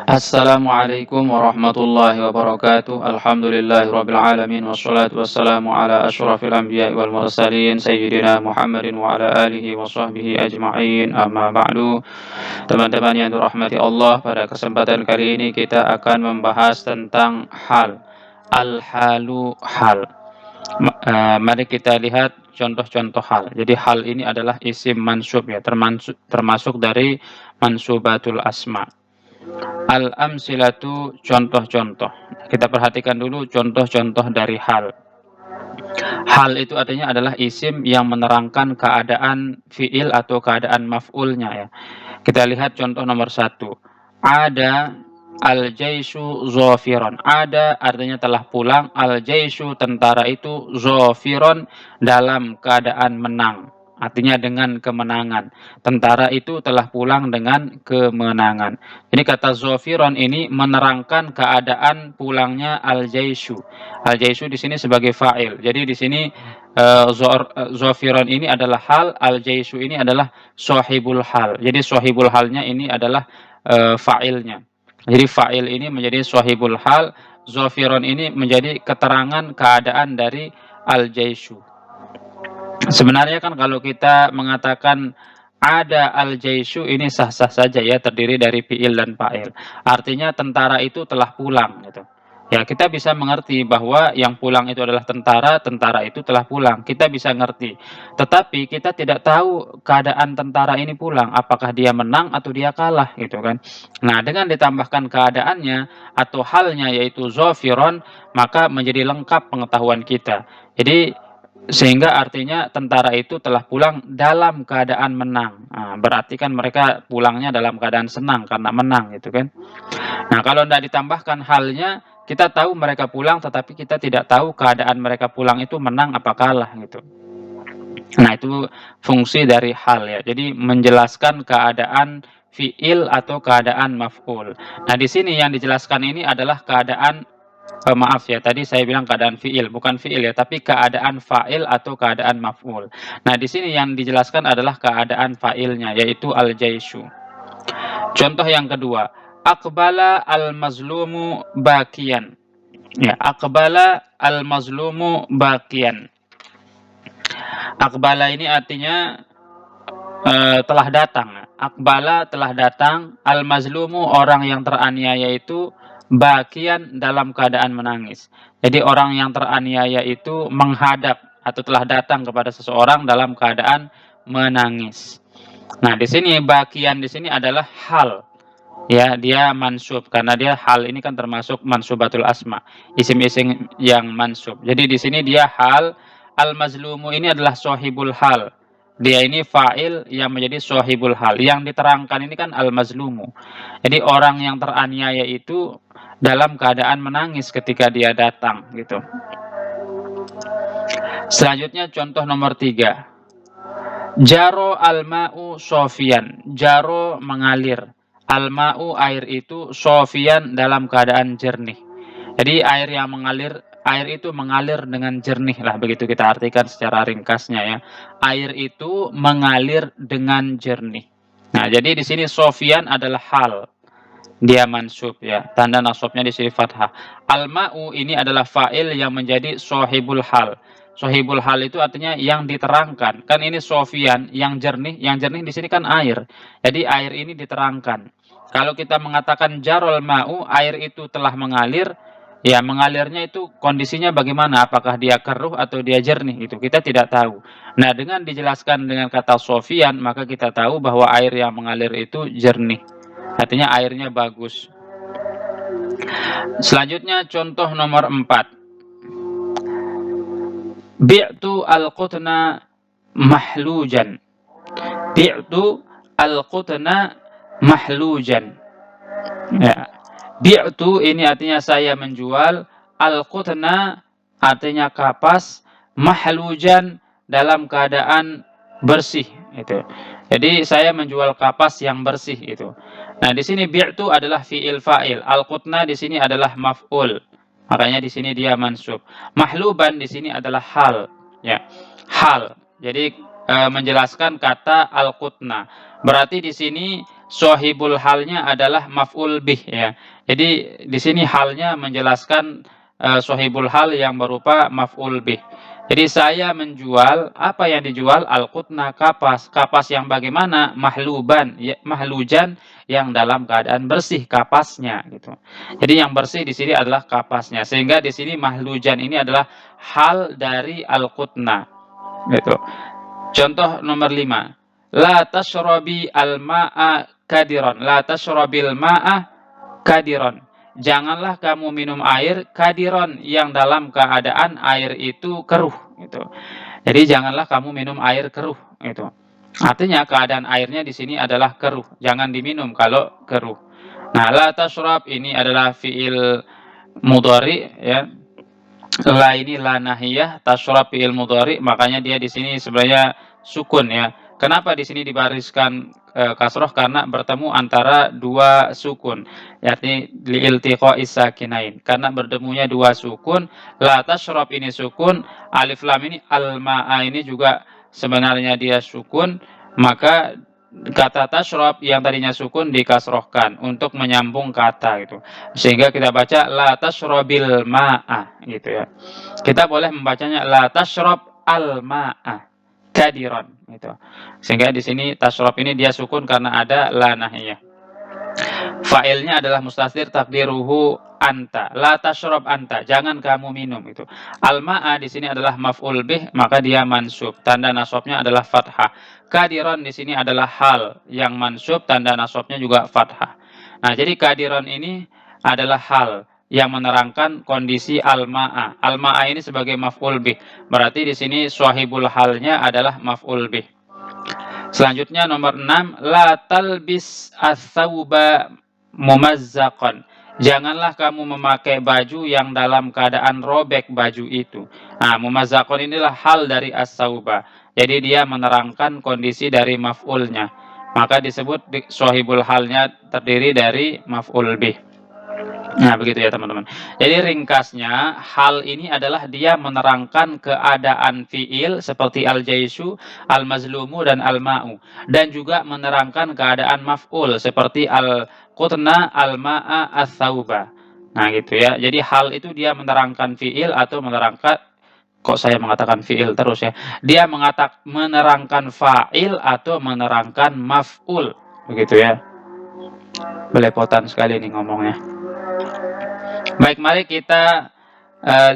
Assalamualaikum warahmatullahi wabarakatuh. Alhamdulillahirabbil alamin wassalatu wassalamu ala asyrafil anbiya'i wal mursalin sayyidina Muhammadin wa ala alihi wa sahbihi ajma'in. Amma ba'du. Teman-teman yang dirahmati Allah, pada kesempatan kali ini kita akan membahas tentang hal. Al-halu hal. Mari kita lihat contoh-contoh hal. Jadi hal ini adalah isim mansub ya, termasuk dari mansubatul asma. Al-amsilatu, contoh-contoh. Kita perhatikan dulu contoh-contoh dari hal. Hal itu artinya adalah isim yang menerangkan keadaan fi'il atau keadaan maf'ulnya ya. Kita lihat contoh nomor 1. Ada al-jaishu zofiron. Ada artinya telah pulang. Al-jaishu, tentara itu, zofiron, dalam keadaan menang. Artinya dengan kemenangan. Tentara itu telah pulang dengan kemenangan. Ini kata zofiron ini menerangkan keadaan pulangnya al-jaishu. Al-jaishu di sini sebagai fa'il. Jadi di sini zofiron ini adalah hal, al-jaishu ini adalah sohibul hal. Jadi sohibul halnya ini adalah fa'ilnya. Jadi fa'il ini menjadi sohibul hal, zofiron ini menjadi keterangan keadaan dari al-jaishu. Sebenarnya kan kalau kita mengatakan ada al-jaishu ini sah-sah saja ya, terdiri dari fi'il dan fa'il. Artinya tentara itu telah pulang gitu. Ya, kita bisa mengerti bahwa yang pulang itu adalah tentara, tentara itu telah pulang. Kita bisa ngerti. Tetapi kita tidak tahu keadaan tentara ini pulang, apakah dia menang atau dia kalah gitu kan. Nah, dengan ditambahkan keadaannya atau halnya yaitu zofiron, maka menjadi lengkap pengetahuan kita. Jadi sehingga artinya tentara itu telah pulang dalam keadaan menang. Nah, berarti kan mereka pulangnya dalam keadaan senang karena menang gitu kan. Nah, kalau tidak ditambahkan halnya, kita tahu mereka pulang tetapi kita tidak tahu keadaan mereka pulang itu menang apa kalah gitu. Nah, itu fungsi dari hal ya. Jadi menjelaskan keadaan fi'il atau keadaan maf'ul. Nah, di sini yang dijelaskan ini adalah keadaan maaf ya, tadi saya bilang keadaan fi'il, bukan fi'il ya, tapi keadaan fa'il atau keadaan maf'ul. Nah, di sini yang dijelaskan adalah keadaan fa'ilnya, yaitu al-jaishu. Contoh yang kedua, aqbala al-mazlumu bakian. Ya, aqbala al-mazlumu bakian. Aqbala ini artinya telah datang. Aqbala telah datang, al-mazlumu orang yang teraniaya itu bakian dalam keadaan menangis. Jadi orang yang teraniaya itu menghadap atau telah datang kepada seseorang dalam keadaan menangis. Nah, di sini bakian di sini adalah hal. Ya, dia mansub karena dia hal ini kan termasuk mansubatul asma, isim-isim yang mansub. Jadi di sini dia hal, al-mazlumu ini adalah sohibul hal. Dia ini fa'il yang menjadi sohibul hal. Yang diterangkan ini kan al-mazlumu. Jadi orang yang teraniaya itu dalam keadaan menangis ketika dia datang gitu. Selanjutnya contoh nomor 3. Jaro al-ma'u sofian. Jaro mengalir. Al-ma'u air itu, sofian dalam keadaan jernih. Jadi air yang mengalir, air itu mengalir dengan jernih lah, begitu kita artikan secara ringkasnya ya. Air itu mengalir dengan jernih. Nah, jadi di sini sofian adalah hal. Dia mansub ya. Tanda nasabnya di sini fathah. Al-ma'u ini adalah fa'il yang menjadi sohibul hal. Sohibul hal itu artinya yang diterangkan. Kan ini sofian, yang jernih. Yang jernih di sini kan air. Jadi air ini diterangkan. Kalau kita mengatakan jarol ma'u, air itu telah mengalir. Ya, mengalirnya itu kondisinya bagaimana? Apakah dia keruh atau dia jernih? Itu kita tidak tahu. Nah, dengan dijelaskan dengan kata sofian, maka kita tahu bahwa air yang mengalir itu jernih. Artinya airnya bagus. Selanjutnya contoh nomor 4. Bi'tu al-qutna mahlujan. Bi'tu al-qutna mahlujan. Ya. Bi'tu ini artinya saya menjual, al-qutna artinya kapas, mahlujan dalam keadaan bersih itu. Jadi saya menjual kapas yang bersih itu. Nah, di sini bi'tu adalah fi'il fa'il, al-qutna di sini adalah maf'ul. Makanya di sini dia mansub. Mahluban di sini adalah hal, ya. Hal. Jadi menjelaskan kata al-qutna. Berarti di sini shahibul halnya adalah maf'ul bih ya. Jadi di sini halnya menjelaskan shahibul hal yang berupa maf'ul bih. Jadi saya menjual, apa yang dijual? Al-qutna, kapas. Kapas yang bagaimana? Mahluban, ya, mahlujan, yang dalam keadaan bersih kapasnya gitu. Jadi yang bersih di sini adalah kapasnya. Sehingga di sini mahlujan ini adalah hal dari al-qutna gitu. Contoh nomor 5. La tashrabi al-ma'a kadiron. La tashrabil ma'a kadiron. Janganlah kamu minum air kadiron, yang dalam keadaan air itu keruh gitu. Jadi janganlah kamu minum air keruh gitu. Artinya keadaan airnya di sini adalah keruh. Jangan diminum kalau keruh. Nah, la tashrab ini adalah fiil mudhari ya. La ini la nahiyah, tashrab fiil mudhari, makanya dia di sini sebenarnya sukun ya. Kenapa di sini dibariskan kasroh? Karena bertemu antara dua sukun, yakni liiltiqa'is sakinain. Karena bertemunya dua sukun, la tashrab ini sukun, alif lam ini al-ma'a ini juga sebenarnya dia sukun, maka kata tashrab yang tadinya sukun dikasrohkan untuk menyambung kata gitu. Sehingga kita baca la tashrabil ma'a gitu ya. Kita boleh membacanya la tashrab al ma'a kadiron gitu. Sehingga di sini tashrab ini dia sukun karena ada la nahiyah. Fa'ilnya adalah mustatir takdiruhu anta. La tashrab anta, jangan kamu minum itu. Al-ma'a di sini adalah maf'ul bih, maka dia mansub. Tanda nasabnya adalah fathah. Kadiron di sini adalah hal yang mansub, tanda nasabnya juga fathah. Nah, jadi kadiron ini adalah hal yang menerangkan kondisi al-ma'a. Al-ma'a ini sebagai maf'ul bih. Berarti di sini swahibul halnya adalah maf'ul bih. Selanjutnya nomor 6, la talbis ats-tsauba mumazzaqan. Janganlah kamu memakai baju yang dalam keadaan robek baju itu. Nah, mumazzaqan inilah hal dari as-tsauba. Jadi dia menerangkan kondisi dari maf'ulnya. Maka disebut shahibul halnya terdiri dari maf'ul bih. Nah, begitu ya teman-teman. Jadi ringkasnya, hal ini adalah dia menerangkan keadaan fiil seperti al-jaisu, al-mazlumu, dan al-ma'u. Dan juga menerangkan keadaan maf'ul seperti al-qutna, al-ma'a, ats-tsauba. Nah, gitu ya. Jadi hal itu dia menerangkan fiil atau menerangkan, kok saya mengatakan fiil terus ya. Dia menerangkan fa'il atau menerangkan maf'ul. Begitu ya. Belepotan sekali nih ngomongnya. Baik, mari kita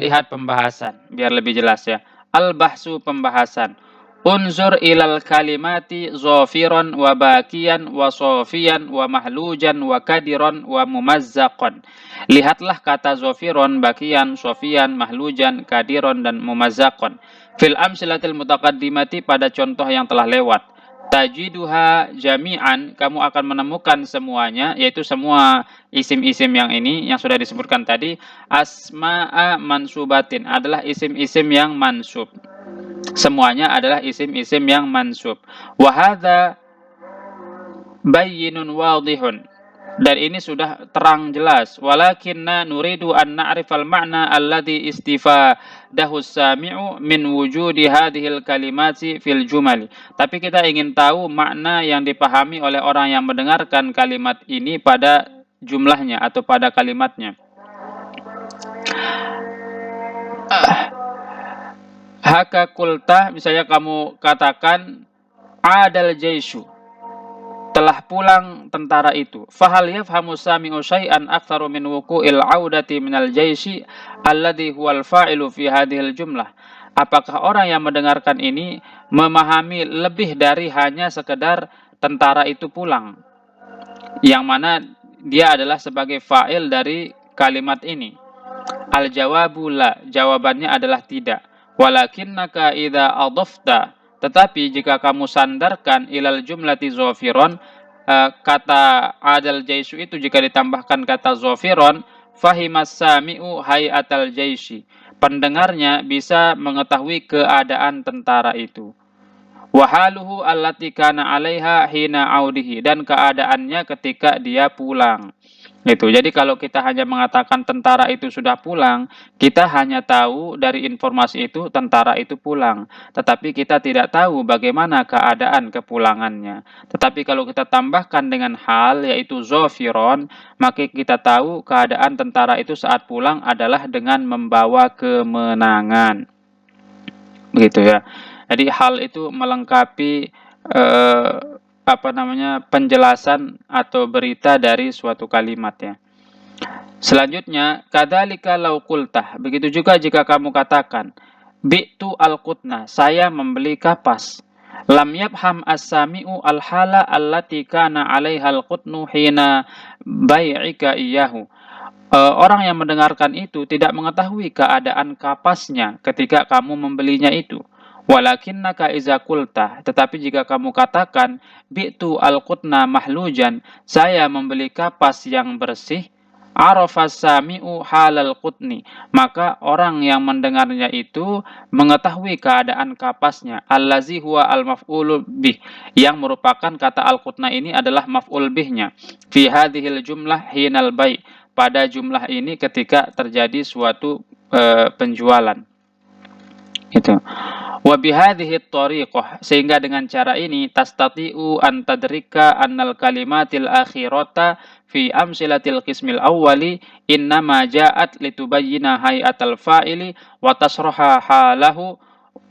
lihat pembahasan biar lebih jelas ya. Al-bahsu, pembahasan. Unzur ilal kalimati zafiran wa bakiyan wa sofiyan wa mahlujan wa kadiron wa mumazzaqan. Lihatlah kata zafiron, bakiyan, sofiyan, mahlujan, kadiron, dan mumazzaqan. Fil amsilatil mutaqaddimati, pada contoh yang telah lewat. Tajiduha jami'an, kamu akan menemukan semuanya, yaitu semua isim-isim yang ini yang sudah disebutkan tadi. Asma'a mansubatin adalah isim-isim yang mansub. Semuanya adalah isim-isim yang mansub. Wa hadza bayyinun wadihun, dan ini sudah terang jelas. Walakinna nuridu an na'rifal ma'na alladhi istifadahu sami'u min wujudi hadhil kalimati fil jumali. Tapi kita ingin tahu makna yang dipahami oleh orang yang mendengarkan kalimat ini pada jumlahnya atau pada kalimatnya. Haka kulta, misalnya kamu katakan adal jaisu, telah pulang tentara itu. Fahal yafhamu sami'u syai'an aktsaru min wuqu'il 'audati minal jaisi alladhi huwal fa'ilu fi hadhil jumlah. Apakah orang yang mendengarkan ini memahami lebih dari hanya sekedar tentara itu pulang, yang mana dia adalah sebagai fa'il dari kalimat ini? Al-jawabu la, jawabannya adalah tidak. Walakinnaka idza adafta, tetapi jika kamu sandarkan ilal jumlati zofiron, kata adal jaisu itu jika ditambahkan kata zofiron, fahimas sami'u hayatal jaisi, pendengarnya bisa mengetahui keadaan tentara itu. Wahaluhu allati kana 'alaiha hina audihi, dan keadaannya ketika dia pulang. Gitu. Jadi kalau kita hanya mengatakan tentara itu sudah pulang, kita hanya tahu dari informasi itu tentara itu pulang, tetapi kita tidak tahu bagaimana keadaan kepulangannya. Tetapi kalau kita tambahkan dengan hal yaitu zofiron, maka kita tahu keadaan tentara itu saat pulang adalah dengan membawa kemenangan. Begitu ya. Jadi hal itu melengkapi eh, penjelasan atau berita dari suatu kalimat ya. Selanjutnya, kadzalika law qultah. Begitu juga jika kamu katakan, bi'tu al-qutna, saya membeli kapas. Lam yafham as-sami'u al-hala allati kana 'alaiha al-qutnu hina bai'ika iyyahu. Orang yang mendengarkan itu tidak mengetahui keadaan kapasnya ketika kamu membelinya itu. Walakinnaka iza qulta, tetapi jika kamu katakan bi'tu al-qutna mahlujan, saya membeli kapas yang bersih, arafas sami'u halal qutni, maka orang yang mendengarnya itu mengetahui keadaan kapasnya, allazi huwa al-maf'ulu bih, yang merupakan kata al-qutna ini adalah maf'ul bihnya fi hadhil jumlah hinal bai', pada jumlah ini ketika terjadi suatu penjualan. Itu. Wa bihadhihi thariqah, sehingga dengan cara ini tastati'u an tadrika annal kalimatil akhirata fi amsilatil qismil awwali innama ja'at litubayyina hay'atal fa'ili wa tasraha halahu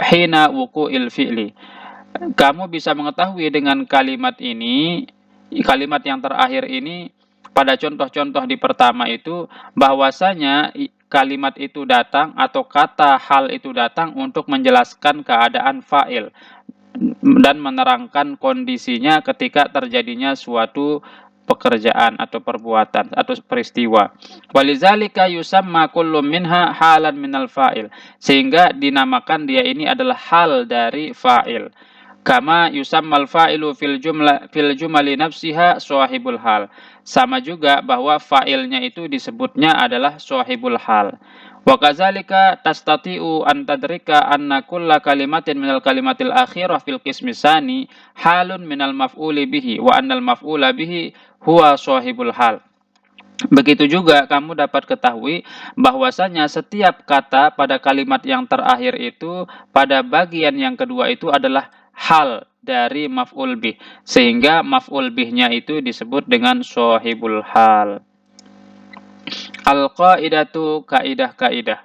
hina wuqu'il fi'li. Kamu bisa mengetahui dengan kalimat ini, kalimat yang terakhir ini, pada contoh-contoh di pertama itu, bahwasanya kalimat itu datang atau kata hal itu datang untuk menjelaskan keadaan fa'il dan menerangkan kondisinya ketika terjadinya suatu pekerjaan atau perbuatan atau peristiwa. Walizalika yusamma kullu minha halan minal fa'il, sehingga dinamakan dia ini adalah hal dari fa'il. Kama yusammal fa'ilu fil jumali nafsiha sahibul hal. Sama juga bahwa fa'ilnya itu disebutnya adalah sahibul hal. Wa kadzalika tastati'u an tadrika anna kulla kalimatin minal kalimatil akhirah fil qismi tsani halun minal maf'uli bihi wa annal maf'ula bihi huwa sahibul hal. Begitu juga kamu dapat ketahui bahwasanya setiap kata pada kalimat yang terakhir itu pada bagian yang kedua itu adalah hal dari maf'ul bih, sehingga maf'ul bihnya itu disebut dengan sahibul hal. Al-qaidatu, kaidah-kaidah.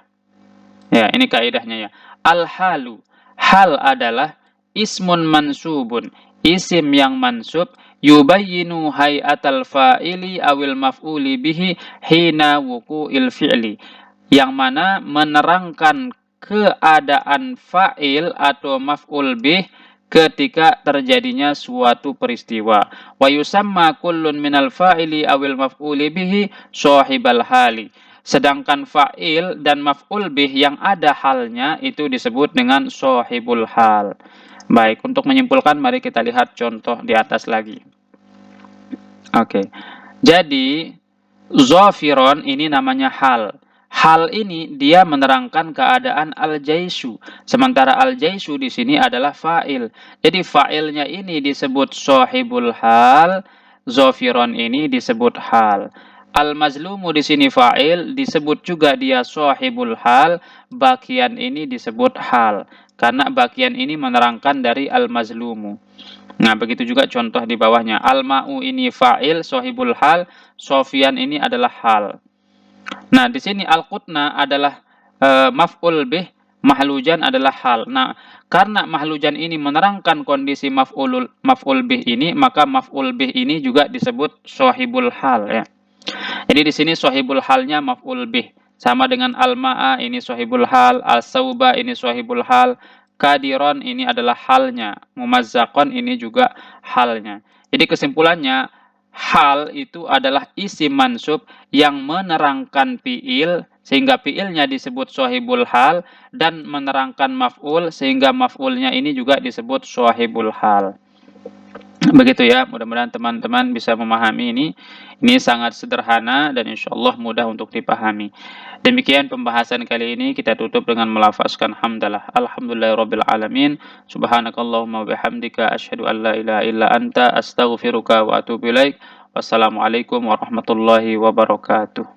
Ya, ini kaidahnya ya. Al-halu, hal adalah ismun mansubun, isim yang mansub, yubayyinu hay'atal fa'ili awil maf'uli bihi hina wuqu'il fi'li, yang mana menerangkan keadaan fa'il atau maf'ul bih ketika terjadinya suatu peristiwa. Wa yusamma kullun minal fa'ili awil maf'uli bihi sahibal hali. Sedangkan fa'il dan maf'ul bih yang ada halnya itu disebut dengan sahibul hal. Baik, untuk menyimpulkan mari kita lihat contoh di atas lagi. Oke. Jadi zafiron ini namanya hal. Hal ini dia menerangkan keadaan al-jaisu. Sementara al-jaisu di sini adalah fa'il. Jadi fa'ilnya ini disebut sahibul hal, zafiron ini disebut hal. Al-mazlumu di sini fa'il, disebut juga dia sahibul hal, bagian ini disebut hal. Karena bagian ini menerangkan dari al-mazlumu. Nah, begitu juga contoh di bawahnya. Al-ma'u ini fa'il, sahibul hal, Sofyan ini adalah hal. Nah, di sini al-qutna adalah maf'ul bih, mahlujan adalah hal. Nah, karena mahlujan ini menerangkan kondisi maf'ul bih ini, maka maf'ul bih ini juga disebut sahibul hal ya. Jadi di sini sahibul halnya maf'ul bih. Sama dengan al-ma'a ini sahibul hal, al-sauba ini sahibul hal, kadiron ini adalah halnya, mumazzaqon ini juga halnya. Jadi kesimpulannya, hal itu adalah isim mansub yang menerangkan fi'il, sehingga fi'ilnya disebut sahibul hal, dan menerangkan maf'ul, sehingga maf'ulnya ini juga disebut sahibul hal. Begitu ya, mudah-mudahan teman-teman bisa memahami ini. Ini sangat sederhana dan insya Allah mudah untuk dipahami. Demikian pembahasan kali ini, kita tutup dengan melafazkan hamdalah. Alhamdulillahirabbil alamin. Subhanakallahumma wa bihamdika asyhadu an la ilaha illa anta astaghfiruka wa atubu ilaik. Wassalamualaikum warahmatullahi wabarakatuh.